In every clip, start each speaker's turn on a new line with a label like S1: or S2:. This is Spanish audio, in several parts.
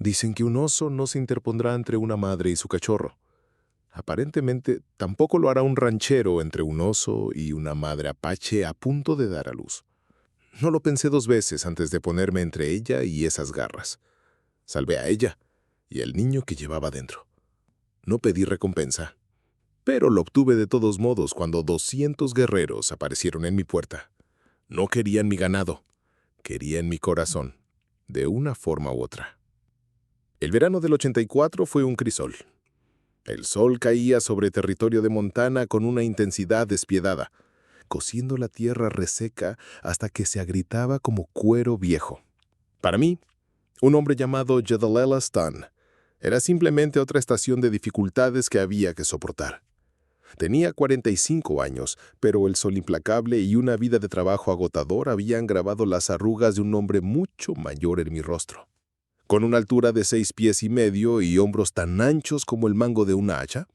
S1: Dicen que un oso no se interpondrá entre una madre y su cachorro. Aparentemente, tampoco lo hará un ranchero entre un oso y una madre apache a punto de dar a luz. No lo pensé 2 veces antes de ponerme entre ella y esas garras. Salvé a ella y al niño que llevaba dentro. No pedí recompensa, pero lo obtuve de todos modos cuando 200 guerreros aparecieron en mi puerta. No querían mi ganado, querían mi corazón, de una forma u otra. El verano del 84 fue un crisol. El sol caía sobre territorio de Montana con una intensidad despiadada, cociendo la tierra reseca hasta que se agrietaba como cuero viejo. Para mí, un hombre llamado Jedediah Stone era simplemente otra estación de dificultades que había que soportar. Tenía 45 años, pero el sol implacable y una vida de trabajo agotador habían grabado las arrugas de un hombre mucho mayor en mi rostro. Con una altura de 6 pies y medio y hombros tan anchos como el mango de una hacha,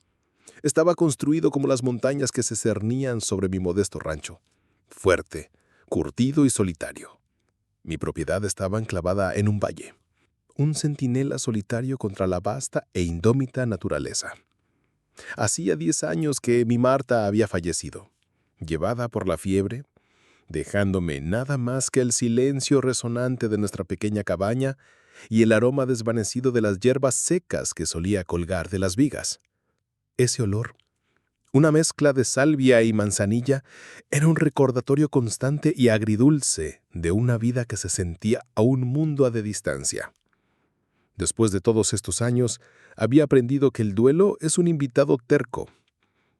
S1: estaba construido como las montañas que se cernían sobre mi modesto rancho. Fuerte, curtido y solitario. Mi propiedad estaba enclavada en un valle, un centinela solitario contra la vasta e indómita naturaleza. Hacía 10 años que mi Marta había fallecido, llevada por la fiebre, dejándome nada más que el silencio resonante de nuestra pequeña cabaña y el aroma desvanecido de las hierbas secas que solía colgar de las vigas. Ese olor, una mezcla de salvia y manzanilla, era un recordatorio constante y agridulce de una vida que se sentía a un mundo de distancia. Después de todos estos años, había aprendido que el duelo es un invitado terco.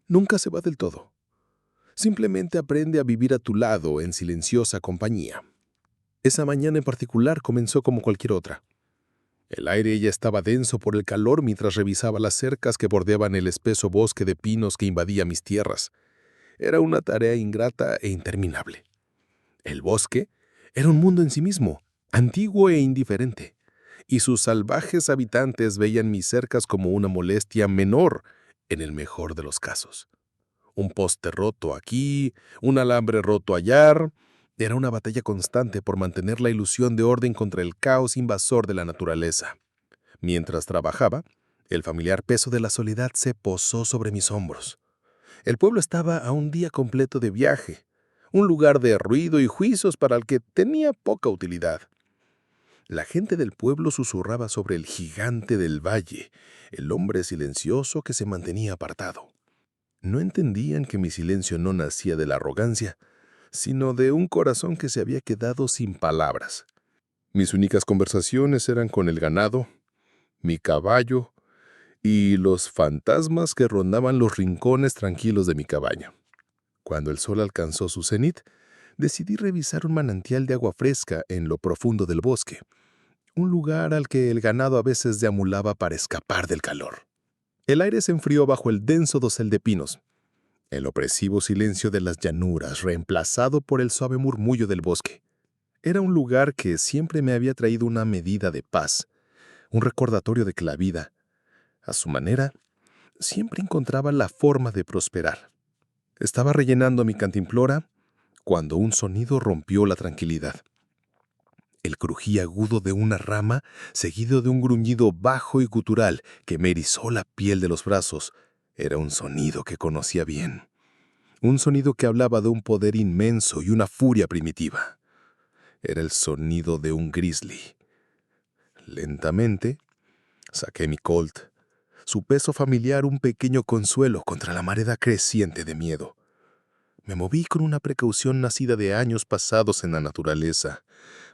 S1: Nunca se va del todo. Simplemente aprende a vivir a tu lado en silenciosa compañía. Esa mañana en particular comenzó como cualquier otra. El aire ya estaba denso por el calor mientras revisaba las cercas que bordeaban el espeso bosque de pinos que invadía mis tierras. Era una tarea ingrata e interminable. El bosque era un mundo en sí mismo, antiguo e indiferente, y sus salvajes habitantes veían mis cercas como una molestia menor en el mejor de los casos. Un poste roto aquí, un alambre roto allá. Era una batalla constante por mantener la ilusión de orden contra el caos invasor de la naturaleza. Mientras trabajaba, el familiar peso de la soledad se posó sobre mis hombros. El pueblo estaba a un día completo de viaje, un lugar de ruido y juicios para el que tenía poca utilidad. La gente del pueblo susurraba sobre el gigante del valle, el hombre silencioso que se mantenía apartado. No entendían que mi silencio no nacía de la arrogancia, sino de un corazón que se había quedado sin palabras. Mis únicas conversaciones eran con el ganado, mi caballo y los fantasmas que rondaban los rincones tranquilos de mi cabaña. Cuando el sol alcanzó su cenit, decidí revisar un manantial de agua fresca en lo profundo del bosque, un lugar al que el ganado a veces deambulaba para escapar del calor. El aire se enfrió bajo el denso dosel de pinos, el opresivo silencio de las llanuras reemplazado por el suave murmullo del bosque. Era un lugar que siempre me había traído una medida de paz, un recordatorio de que la vida, a su manera, siempre encontraba la forma de prosperar. Estaba rellenando mi cantimplora cuando un sonido rompió la tranquilidad. El crujía agudo de una rama, seguido de un gruñido bajo y gutural que me erizó la piel de los brazos, era un sonido que conocía bien. Un sonido que hablaba de un poder inmenso y una furia primitiva. Era el sonido de un grizzly. Lentamente, saqué mi Colt, su peso familiar un pequeño consuelo contra la marea creciente de miedo. Me moví con una precaución nacida de años pasados en la naturaleza,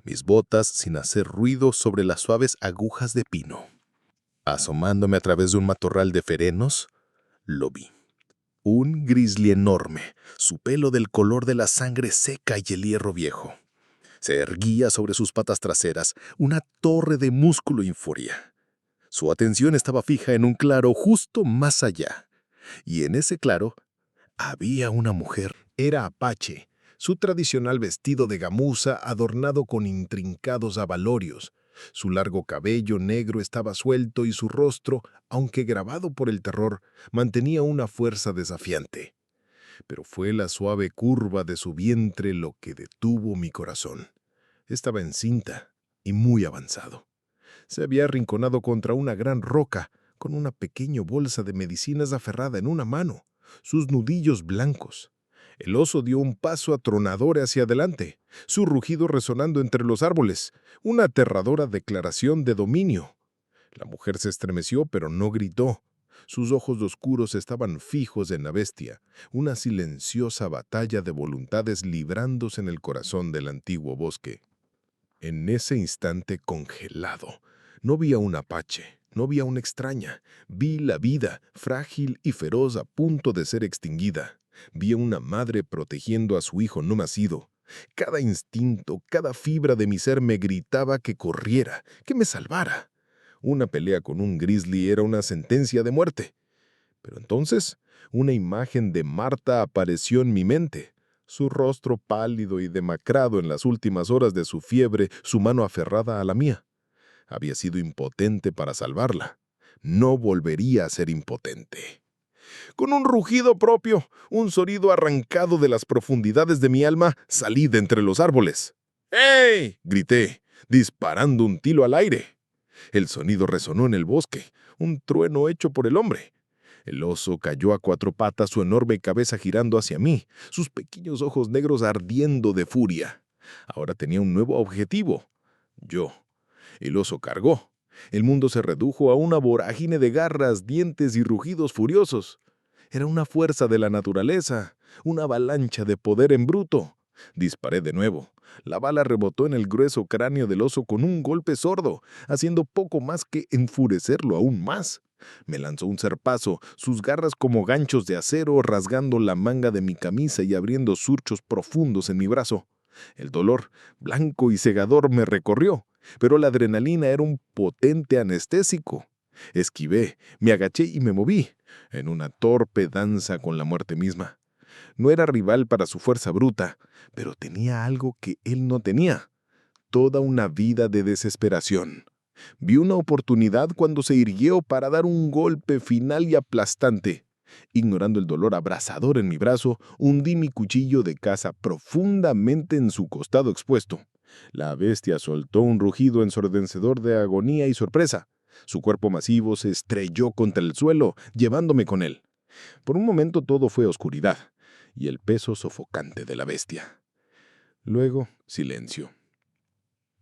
S1: mis botas sin hacer ruido sobre las suaves agujas de pino. Asomándome a través de un matorral de ferenos, lo vi. Un grizzly enorme, su pelo del color de la sangre seca y el hierro viejo. Se erguía sobre sus patas traseras, una torre de músculo y furia. Su atención estaba fija en un claro justo más allá, y en ese claro había una mujer. Era apache, su tradicional vestido de gamuza adornado con intrincados abalorios. Su largo cabello negro estaba suelto y su rostro, aunque grabado por el terror, mantenía una fuerza desafiante. Pero fue la suave curva de su vientre lo que detuvo mi corazón. Estaba encinta y muy avanzado. Se había arrinconado contra una gran roca, con una pequeña bolsa de medicinas aferrada en una mano, sus nudillos blancos. El oso dio un paso atronador hacia adelante, su rugido resonando entre los árboles, una aterradora declaración de dominio. La mujer se estremeció, pero no gritó. Sus ojos oscuros estaban fijos en la bestia, una silenciosa batalla de voluntades librándose en el corazón del antiguo bosque. En ese instante congelado, no vi a un apache, no vi a una extraña, vi la vida, frágil y feroz a punto de ser extinguida. Vi a una madre protegiendo a su hijo no nacido. Cada instinto, cada fibra de mi ser me gritaba que corriera, que me salvara. Una pelea con un grizzly era una sentencia de muerte. Pero entonces, una imagen de Marta apareció en mi mente. Su rostro pálido y demacrado en las últimas horas de su fiebre, su mano aferrada a la mía. Había sido impotente para salvarla. No volvería a ser impotente. Con un rugido propio, un sonido arrancado de las profundidades de mi alma, salí de entre los árboles. ¡Ey! Grité, disparando un tiro al aire. El sonido resonó en el bosque, un trueno hecho por el hombre. El oso cayó a 4 patas, su enorme cabeza girando hacia mí, sus pequeños ojos negros ardiendo de furia. Ahora tenía un nuevo objetivo. Yo. El oso cargó. El mundo se redujo a una vorágine de garras, dientes y rugidos furiosos. Era una fuerza de la naturaleza, una avalancha de poder en bruto. Disparé de nuevo. La bala rebotó en el grueso cráneo del oso con un golpe sordo, haciendo poco más que enfurecerlo aún más. Me lanzó un zarpazo, sus garras como ganchos de acero rasgando la manga de mi camisa y abriendo surcos profundos en mi brazo. El dolor, blanco y cegador, me recorrió, pero la adrenalina era un potente anestésico. Esquivé, me agaché y me moví, en una torpe danza con la muerte misma. No era rival para su fuerza bruta, pero tenía algo que él no tenía: toda una vida de desesperación. Vi una oportunidad cuando se irguió para dar un golpe final y aplastante. Ignorando el dolor abrasador en mi brazo, hundí mi cuchillo de caza profundamente en su costado expuesto. La bestia soltó un rugido ensordecedor de agonía y sorpresa. Su cuerpo masivo se estrelló contra el suelo, llevándome con él. Por un momento todo fue oscuridad y el peso sofocante de la bestia. Luego, silencio.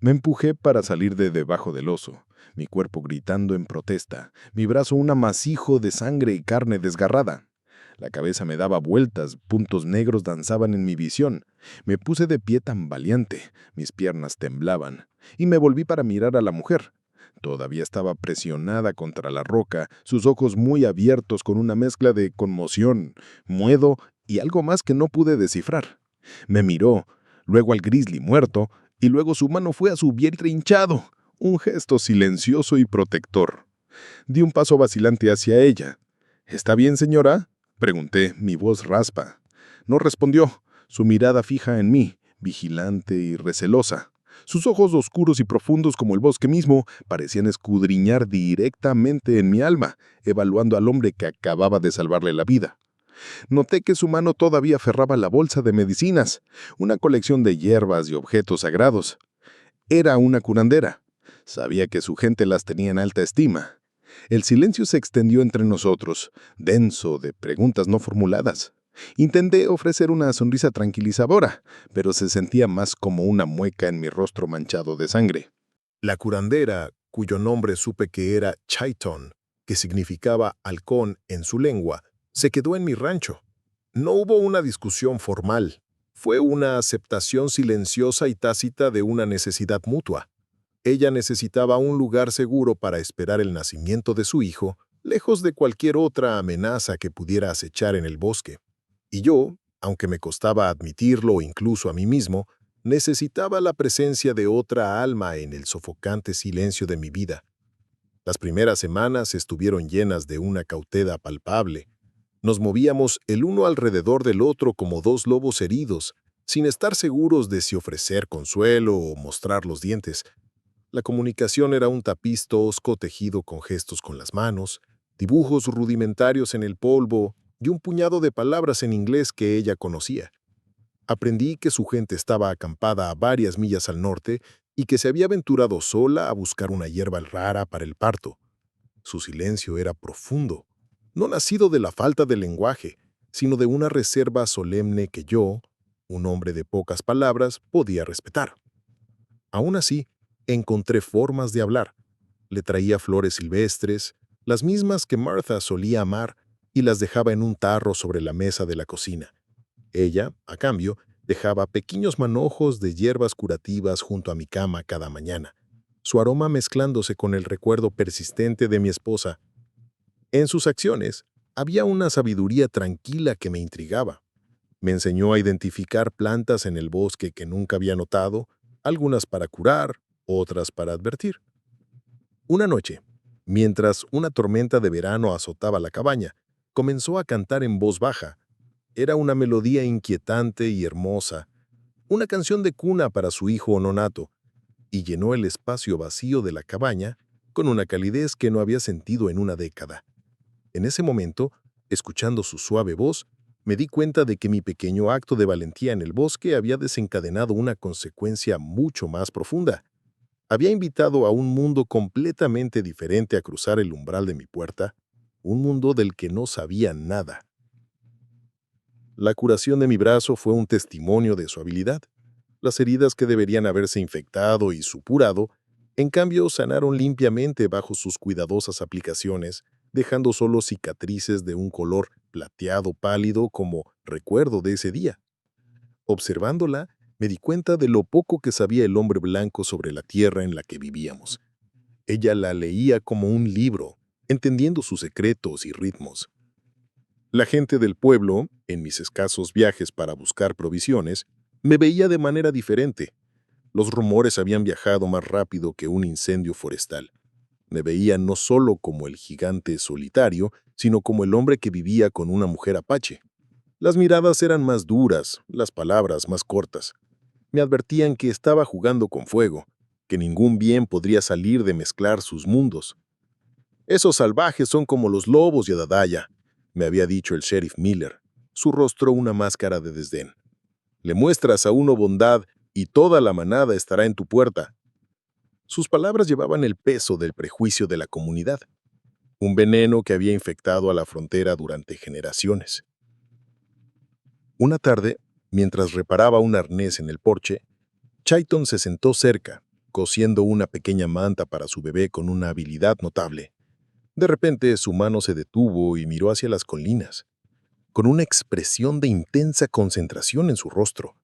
S1: Me empujé para salir de debajo del oso, mi cuerpo gritando en protesta, mi brazo un amasijo de sangre y carne desgarrada. La cabeza me daba vueltas, puntos negros danzaban en mi visión. Me puse de pie tambaleante, mis piernas temblaban, y me volví para mirar a la mujer. Todavía estaba presionada contra la roca, sus ojos muy abiertos con una mezcla de conmoción, miedo y algo más que no pude descifrar. Me miró, luego al grizzly muerto, y luego su mano fue a su vientre hinchado, un gesto silencioso y protector. Di un paso vacilante hacia ella. ¿Está bien, señora?, pregunté, mi voz raspa. No respondió, su mirada fija en mí, vigilante y recelosa. Sus ojos oscuros y profundos como el bosque mismo parecían escudriñar directamente en mi alma, evaluando al hombre que acababa de salvarle la vida. Noté que su mano todavía aferraba la bolsa de medicinas, una colección de hierbas y objetos sagrados. Era una curandera. Sabía que su gente las tenía en alta estima. El silencio se extendió entre nosotros, denso de preguntas no formuladas. Intenté ofrecer una sonrisa tranquilizadora, pero se sentía más como una mueca en mi rostro manchado de sangre. La curandera, cuyo nombre supe que era Chaiton, que significaba halcón en su lengua, se quedó en mi rancho. No hubo una discusión formal. Fue una aceptación silenciosa y tácita de una necesidad mutua. Ella necesitaba un lugar seguro para esperar el nacimiento de su hijo, lejos de cualquier otra amenaza que pudiera acechar en el bosque. Y yo, aunque me costaba admitirlo incluso a mí mismo, necesitaba la presencia de otra alma en el sofocante silencio de mi vida. Las primeras semanas estuvieron llenas de una cautela palpable. Nos movíamos el uno alrededor del otro como dos lobos heridos, sin estar seguros de si ofrecer consuelo o mostrar los dientes. La comunicación era un tapiz tosco tejido con gestos con las manos, dibujos rudimentarios en el polvo y un puñado de palabras en inglés que ella conocía. Aprendí que su gente estaba acampada a varias millas al norte y que se había aventurado sola a buscar una hierba rara para el parto. Su silencio era profundo, no nacido de la falta de lenguaje, sino de una reserva solemne que yo, un hombre de pocas palabras, podía respetar. Aún así, encontré formas de hablar. Le traía flores silvestres, las mismas que Martha solía amar, y las dejaba en un tarro sobre la mesa de la cocina. Ella, a cambio, dejaba pequeños manojos de hierbas curativas junto a mi cama cada mañana, su aroma mezclándose con el recuerdo persistente de mi esposa. En sus acciones había una sabiduría tranquila que me intrigaba. Me enseñó a identificar plantas en el bosque que nunca había notado, algunas para curar, otras para advertir. Una noche, mientras una tormenta de verano azotaba la cabaña, comenzó a cantar en voz baja. Era una melodía inquietante y hermosa, una canción de cuna para su hijo nonato, y llenó el espacio vacío de la cabaña con una calidez que no había sentido en una década. En ese momento, escuchando su suave voz, me di cuenta de que mi pequeño acto de valentía en el bosque había desencadenado una consecuencia mucho más profunda. Había invitado a un mundo completamente diferente a cruzar el umbral de mi puerta, un mundo del que no sabía nada. La curación de mi brazo fue un testimonio de su habilidad. Las heridas que deberían haberse infectado y supurado, en cambio, sanaron limpiamente bajo sus cuidadosas aplicaciones, dejando solo cicatrices de un color plateado pálido como recuerdo de ese día. Observándola, me di cuenta de lo poco que sabía el hombre blanco sobre la tierra en la que vivíamos. Ella la leía como un libro, entendiendo sus secretos y ritmos. La gente del pueblo, en mis escasos viajes para buscar provisiones, me veía de manera diferente. Los rumores habían viajado más rápido que un incendio forestal. Me veían no solo como el gigante solitario, sino como el hombre que vivía con una mujer apache. Las miradas eran más duras, las palabras más cortas. Me advertían que estaba jugando con fuego, que ningún bien podría salir de mezclar sus mundos. Esos salvajes son como los lobos y Adadaya, me había dicho el sheriff Miller, su rostro una máscara de desdén. Le muestras a uno bondad y toda la manada estará en tu puerta. Sus palabras llevaban el peso del prejuicio de la comunidad, un veneno que había infectado a la frontera durante generaciones. Una tarde, mientras reparaba un arnés en el porche, Chayton se sentó cerca, cosiendo una pequeña manta para su bebé con una habilidad notable. De repente, su mano se detuvo y miró hacia las colinas, con una expresión de intensa concentración en su rostro.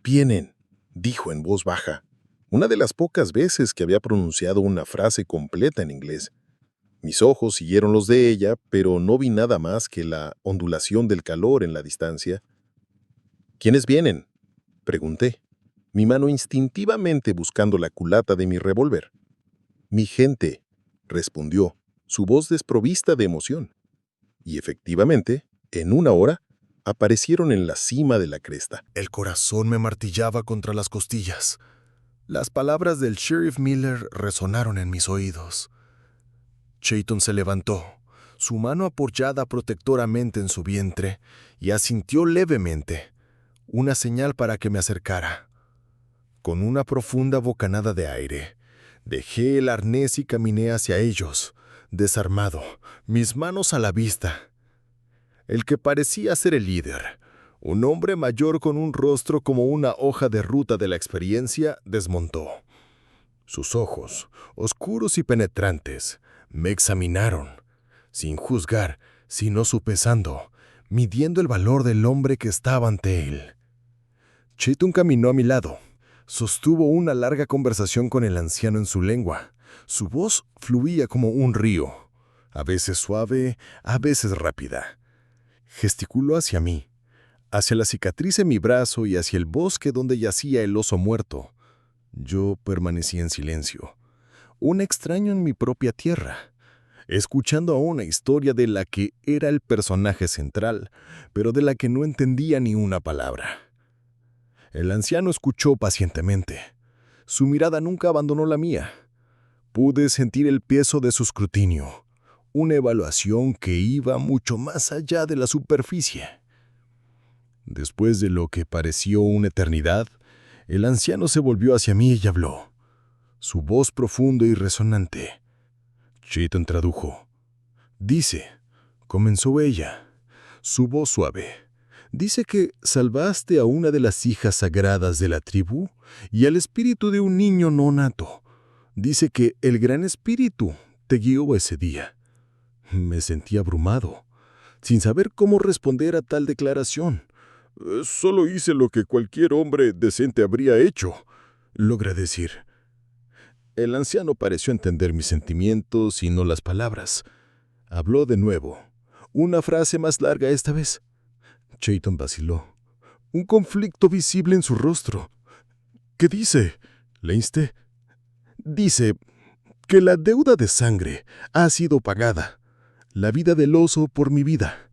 S1: «Vienen», dijo en voz baja, una de las pocas veces que había pronunciado una frase completa en inglés. Mis ojos siguieron los de ella, pero no vi nada más que la ondulación del calor en la distancia. «¿Quiénes vienen?», pregunté, mi mano instintivamente buscando la culata de mi revólver. «Mi gente», respondió, su voz desprovista de emoción. Y efectivamente, en una hora, aparecieron en la cima de la cresta.
S2: El corazón me martillaba contra las costillas. Las palabras del sheriff Miller resonaron en mis oídos. Chayton se levantó, su mano apoyada protectoramente en su vientre, y asintió levemente, una señal para que me acercara. Con una profunda bocanada de aire, dejé el arnés y caminé hacia ellos, desarmado, mis manos a la vista. El que parecía ser el líder, un hombre mayor con un rostro como una hoja de ruta de la experiencia, desmontó. Sus ojos, oscuros y penetrantes, me examinaron, sin juzgar, sino sopesando, midiendo el valor del hombre que estaba ante él. Chayton caminó a mi lado. Sostuvo una larga conversación con el anciano en su lengua. Su voz fluía como un río, a veces suave, a veces rápida. Gesticuló hacia mí, hacia la cicatriz en mi brazo y hacia el bosque donde yacía el oso muerto. Yo permanecí en silencio, un extraño en mi propia tierra, escuchando una historia de la que era el personaje central, pero de la que no entendía ni una palabra. El anciano escuchó pacientemente. Su mirada nunca abandonó la mía. Pude sentir el peso de su escrutinio, una evaluación que iba mucho más allá de la superficie. Después de lo que pareció una eternidad, El anciano se volvió hacia mí y habló. Su voz profunda y resonante. Chayton tradujo. Dice, comenzó ella, su voz suave. Dice que salvaste a una de las hijas sagradas de la tribu y al espíritu de un niño no nato. Dice que el gran espíritu te guió ese día. Me sentí abrumado, sin saber cómo responder a tal declaración. Solo hice lo que cualquier hombre decente habría hecho, logré decir. El anciano pareció entender mis sentimientos y no las palabras. Habló de nuevo, una frase más larga esta vez. Chayton vaciló, un conflicto visible en su rostro. ¿Qué dice? Le insté. Dice que la deuda de sangre ha sido pagada, la vida del oso por mi vida.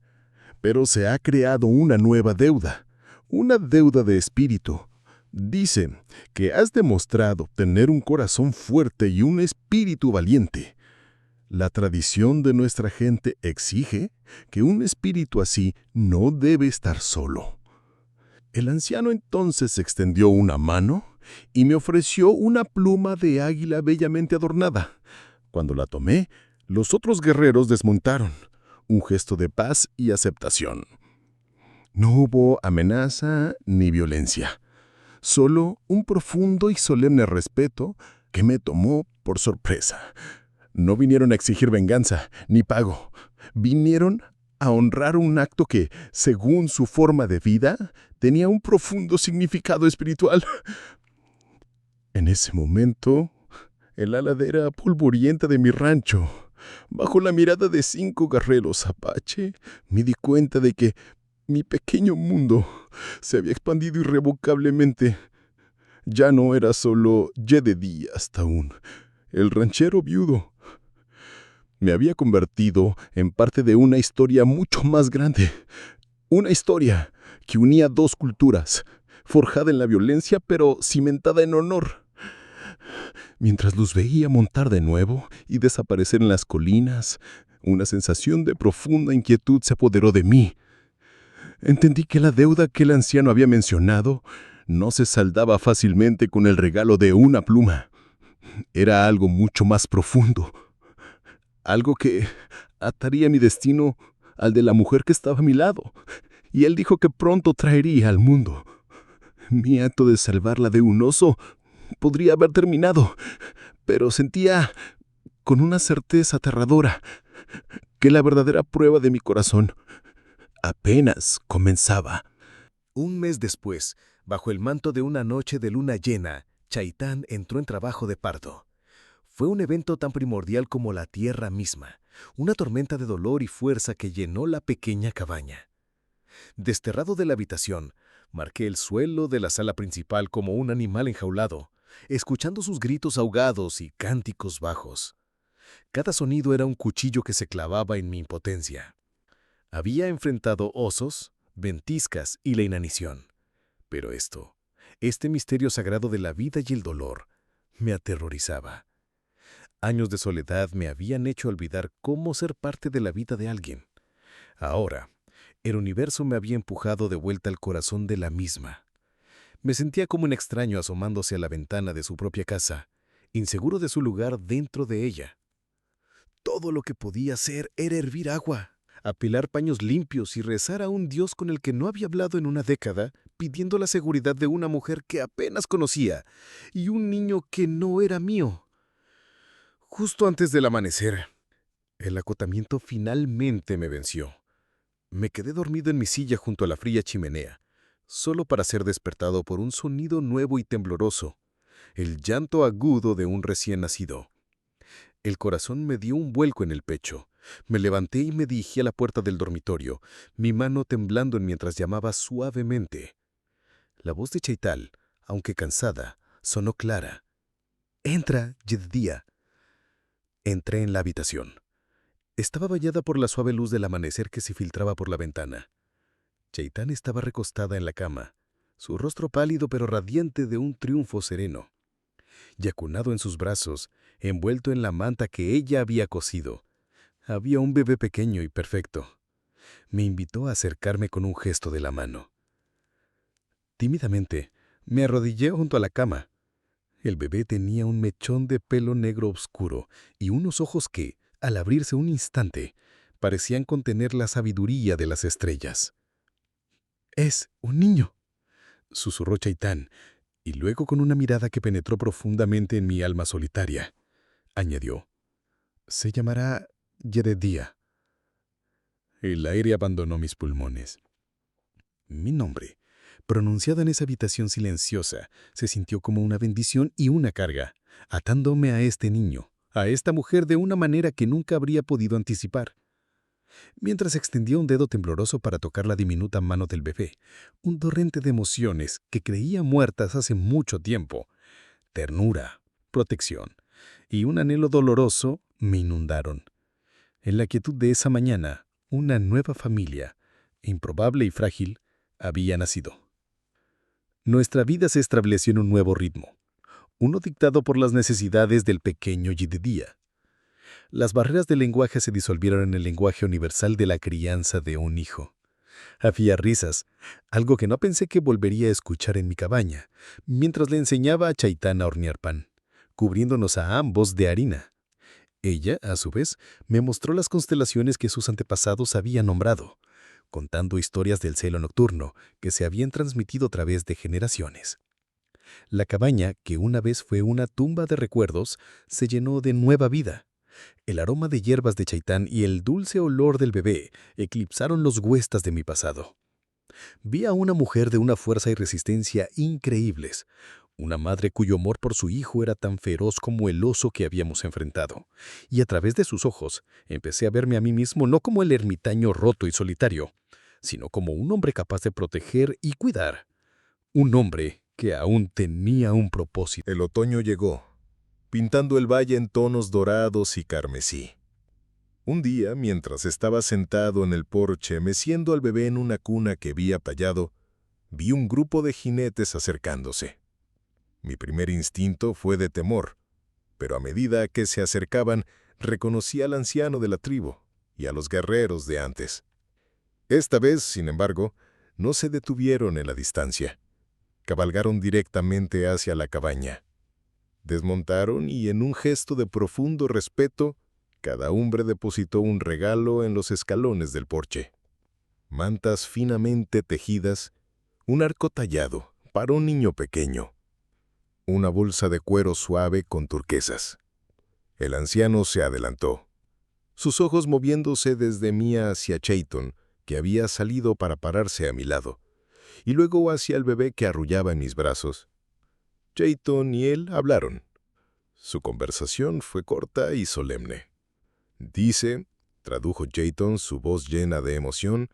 S2: Pero se ha creado una nueva deuda, una deuda de espíritu. Dice que has demostrado tener un corazón fuerte y un espíritu valiente. La tradición de nuestra gente exige que un espíritu así no debe estar solo. El anciano entonces extendió una mano y me ofreció una pluma de águila bellamente adornada. Cuando la tomé, los otros guerreros desmontaron, un gesto de paz y aceptación. No hubo amenaza ni violencia, solo un profundo y solemne respeto que me tomó por sorpresa. No vinieron a exigir venganza ni pago. Vinieron a honrar un acto que, según su forma de vida, tenía un profundo significado espiritual. En ese momento, en la ladera polvorienta de mi rancho, bajo la mirada de 5 guerreros apache, me di cuenta de que mi pequeño mundo se había expandido irrevocablemente. Ya no era solo Jedediah aún, el ranchero viudo. Me había convertido en parte de una historia mucho más grande. Una historia que unía 2 culturas, forjada en la violencia pero cimentada en honor. Mientras los veía montar de nuevo y desaparecer en las colinas, una sensación de profunda inquietud se apoderó de mí. Entendí que la deuda que el anciano había mencionado no se saldaba fácilmente con el regalo de una pluma. Era algo mucho más profundo. Algo que ataría mi destino al de la mujer que estaba a mi lado. Y él dijo que pronto traería al mundo. Mi acto de salvarla de un oso podría haber terminado, pero sentía, con una certeza aterradora, que la verdadera prueba de mi corazón apenas comenzaba.
S3: Un mes después, bajo el manto de una noche de luna llena, Chaytán entró en trabajo de parto. Fue un evento tan primordial como la tierra misma, una tormenta de dolor y fuerza que llenó la pequeña cabaña. Desterrado de la habitación, marqué el suelo de la sala principal como un animal enjaulado, escuchando sus gritos ahogados y cánticos bajos. Cada sonido era un cuchillo que se clavaba en mi impotencia. Había enfrentado osos, ventiscas y la inanición. Pero este misterio sagrado de la vida y el dolor, me aterrorizaba. Años de soledad me habían hecho olvidar cómo ser parte de la vida de alguien. Ahora, el universo me había empujado de vuelta al corazón de la misma. Me sentía como un extraño asomándose a la ventana de su propia casa, inseguro de su lugar dentro de ella. Todo lo que podía hacer era hervir agua, apilar paños limpios y rezar a un Dios con el que no había hablado en una década, pidiendo la seguridad de una mujer que apenas conocía y un niño que no era mío. Justo antes del amanecer, el acotamiento finalmente me venció. Me quedé dormido en mi silla junto a la fría chimenea, solo para ser despertado por un sonido nuevo y tembloroso, el llanto agudo de un recién nacido. El corazón me dio un vuelco en el pecho. Me levanté y me dirigí a la puerta del dormitorio, mi mano temblando mientras llamaba suavemente. La voz de Chaytal, aunque cansada, sonó clara. «Entra, Jedediah». Entré en la habitación. Estaba bañada por la suave luz del amanecer que se filtraba por la ventana. Chaytán estaba recostada en la cama, su rostro pálido pero radiante de un triunfo sereno. Y acunado en sus brazos, envuelto en la manta que ella había cosido, había un bebé pequeño y perfecto. Me invitó a acercarme con un gesto de la mano. Tímidamente, Me arrodillé junto a la cama. El bebé tenía un mechón de pelo negro oscuro y unos ojos que, al abrirse un instante, parecían contener la sabiduría de las estrellas. «Es un niño», susurró Chaitán, y luego con una mirada que penetró profundamente en mi alma solitaria, añadió: «Se llamará Jedediah». El aire abandonó mis pulmones. Mi nombre, pronunciado en esa habitación silenciosa, se sintió como una bendición y una carga, atándome a este niño, a esta mujer de una manera que nunca habría podido anticipar. Mientras extendía un dedo tembloroso para tocar la diminuta mano del bebé, un torrente de emociones que creía muertas hace mucho tiempo, ternura, protección y un anhelo doloroso me inundaron. En la quietud de esa mañana, una nueva familia, improbable y frágil, había nacido. Nuestra vida se estableció en un nuevo ritmo, uno dictado por las necesidades del pequeño Jedediah. Las barreras del lenguaje se disolvieron en el lenguaje universal de la crianza de un hijo. Había risas, algo que no pensé que volvería a escuchar en mi cabaña, mientras le enseñaba a Chaitán a hornear pan, cubriéndonos a ambos de harina. Ella, a su vez, me mostró las constelaciones que sus antepasados habían nombrado, contando historias del cielo nocturno que se habían transmitido a través de generaciones. La cabaña, que una vez fue una tumba de recuerdos, se llenó de nueva vida. El aroma de hierbas de Chaitán y el dulce olor del bebé eclipsaron los huestas de mi pasado. Vi a una mujer de una fuerza y resistencia increíbles, una madre cuyo amor por su hijo era tan feroz como el oso que habíamos enfrentado, y a través de sus ojos empecé a verme a mí mismo no como el ermitaño roto y solitario, sino como un hombre capaz de proteger y cuidar, un hombre que aún tenía un propósito.
S1: El otoño llegó, pintando el valle en tonos dorados y carmesí. Un día, mientras estaba sentado en el porche meciendo al bebé en una cuna que había tallado, vi un grupo de jinetes acercándose. Mi primer instinto fue de temor, pero a medida que se acercaban, reconocí al anciano de la tribu y a los guerreros de antes. Esta vez, sin embargo, no se detuvieron en la distancia. Cabalgaron directamente hacia la cabaña. Desmontaron y, en un gesto de profundo respeto, cada hombre depositó un regalo en los escalones del porche. Mantas finamente tejidas, un arco tallado para un niño pequeño, una bolsa de cuero suave con turquesas. El anciano se adelantó, sus ojos moviéndose desde mí hacia Chaitán, que había salido para pararse a mi lado, y luego hacia el bebé que arrullaba en mis brazos. Chaitán y él hablaron. Su conversación fue corta y solemne. Dice, tradujo Chaitán, su voz llena de emoción,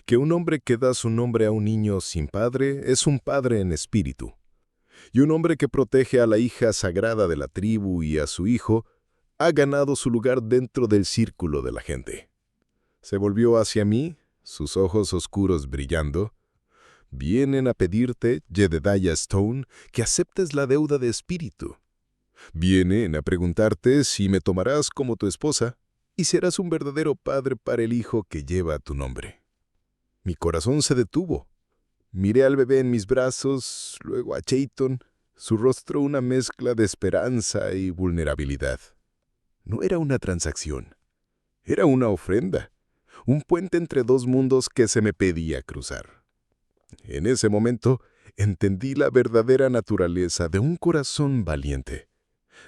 S1: que un hombre que da su nombre a un niño sin padre es un padre en espíritu, y un hombre que protege a la hija sagrada de la tribu y a su hijo ha ganado su lugar dentro del círculo de la gente. Se volvió hacia mí, sus ojos oscuros brillando. Vienen a pedirte, Jedediah Stone, que aceptes la deuda de espíritu. Vienen a preguntarte si me tomarás como tu esposa y serás un verdadero padre para el hijo que lleva tu nombre. Mi corazón se detuvo. Miré al bebé en mis brazos, luego a Chaitán, su rostro una mezcla de esperanza y vulnerabilidad. No era una transacción, era una ofrenda, un puente entre dos mundos que se me pedía cruzar. En ese momento entendí la verdadera naturaleza de un corazón valiente.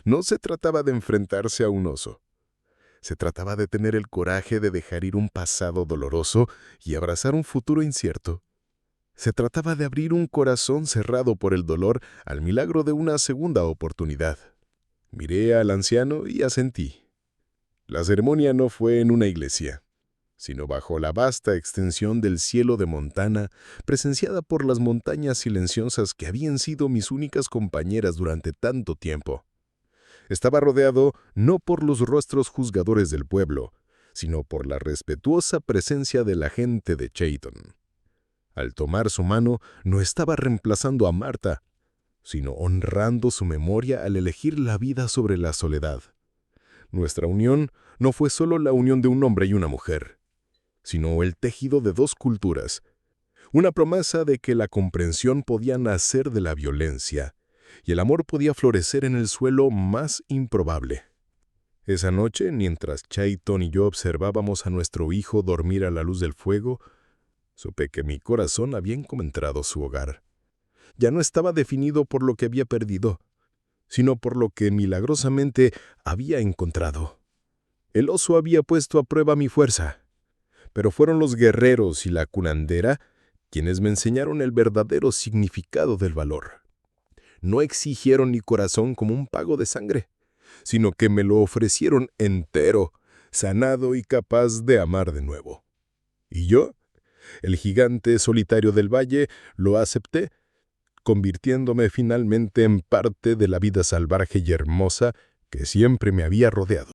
S1: No se trataba de enfrentarse a un oso. Se trataba de tener el coraje de dejar ir un pasado doloroso y abrazar un futuro incierto. Se trataba de abrir un corazón cerrado por el dolor al milagro de una segunda oportunidad. Miré al anciano y asentí. La ceremonia no fue en una iglesia, sino bajo la vasta extensión del cielo de Montana, presenciada por las montañas silenciosas que habían sido mis únicas compañeras durante tanto tiempo. Estaba rodeado no por los rostros juzgadores del pueblo, sino por la respetuosa presencia de la gente de Chaitán. Al tomar su mano, no estaba reemplazando a Marta, sino honrando su memoria al elegir la vida sobre la soledad. Nuestra unión no fue solo la unión de un hombre y una mujer, sino el tejido de dos culturas, Una promesa de que la comprensión podía nacer de la violencia y el amor podía florecer en el suelo más improbable. Esa noche, mientras Chayton y yo observábamos a nuestro hijo dormir a la luz del fuego, supe que mi corazón había encontrado su hogar. Ya no estaba definido por lo que había perdido, sino por lo que milagrosamente había encontrado. El oso había puesto a prueba mi fuerza, pero fueron los guerreros y la curandera quienes me enseñaron el verdadero significado del valor. No exigieron mi corazón como un pago de sangre, sino que me lo ofrecieron entero, sanado y capaz de amar de nuevo. Y yo, el gigante solitario del valle, lo acepté, convirtiéndome finalmente en parte de la vida salvaje y hermosa que siempre me había rodeado.